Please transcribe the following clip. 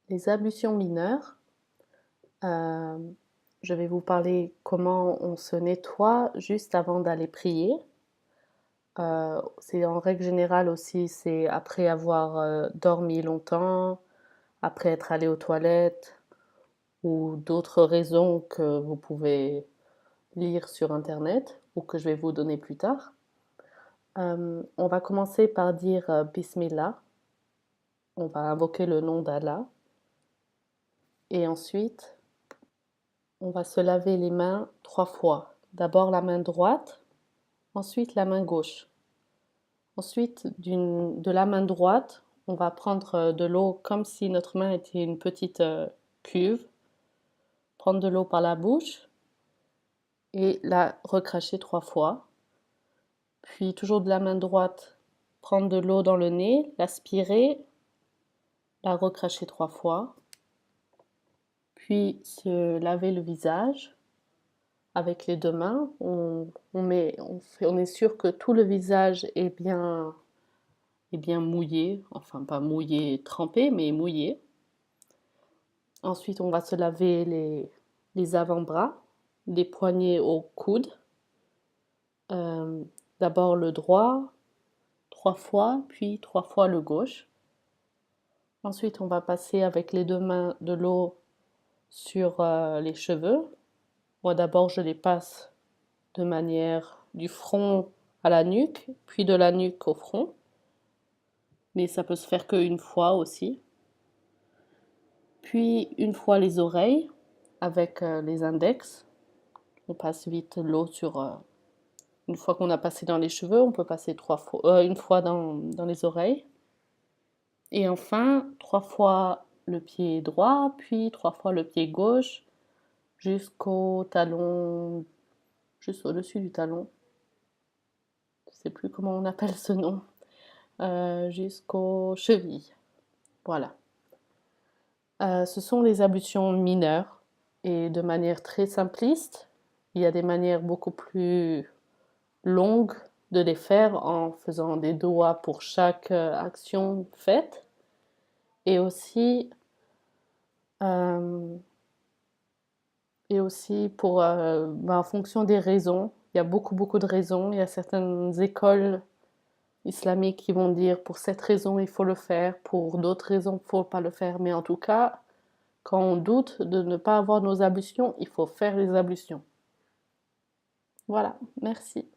Les ablutions mineures, euh, je vais vous parler comment on se nettoie juste avant d'aller prier. C'est en règle générale aussi, c'est après avoir dormi longtemps, après être allé aux toilettes ou d'autres raisons que vous pouvez lire sur Internet ou que je vais vous donner plus tard. On va commencer par dire Bismillah, on va invoquer le nom d'Allah et ensuite on va se laver les mains 3 fois. D'abord la main droite, ensuite la main gauche. Ensuite, de la main droite, on va prendre de l'eau comme si notre main était une petite cuve, prendre de l'eau par la bouche et la recracher 3 fois. Puis toujours de la main droite, prendre de l'eau dans le nez, l'aspirer, la recracher 3 fois. Puis se laver le visage avec les 2 mains. On est sûr que tout le visage est bien mouillé, enfin pas mouillé trempé, mais mouillé. Ensuite, on va se laver les avant-bras, les poignets au coude. Euh, D'abord le droit, 3 fois, puis 3 fois le gauche. Ensuite, on va passer avec les 2 mains de l'eau sur les cheveux. Moi, d'abord, je les passe de manière du front à la nuque, puis de la nuque au front. Mais ça peut se faire qu'une fois aussi. Puis une fois les oreilles avec les index. On passe vite l'eau sur. Une fois qu'on a passé dans les cheveux, on peut passer une fois dans les oreilles. Et enfin, 3 fois le pied droit, puis 3 fois le pied gauche, jusqu'au talon, juste au-dessus du talon. Je ne sais plus comment on appelle ce nom. Jusqu'aux chevilles. Voilà. Ce sont les ablutions mineures et de manière très simpliste. Il y a des manières beaucoup plus longues de les faire en faisant des doigts pour chaque action faite et aussi euh, pour en fonction des raisons. Il y a beaucoup de raisons. Il y a certaines écoles islamiques qui vont dire pour cette raison il faut le faire, pour d'autres raisons il ne faut pas le faire. Mais en tout cas, quand on doute de ne pas avoir nos ablutions, il faut faire les ablutions. Voilà, merci.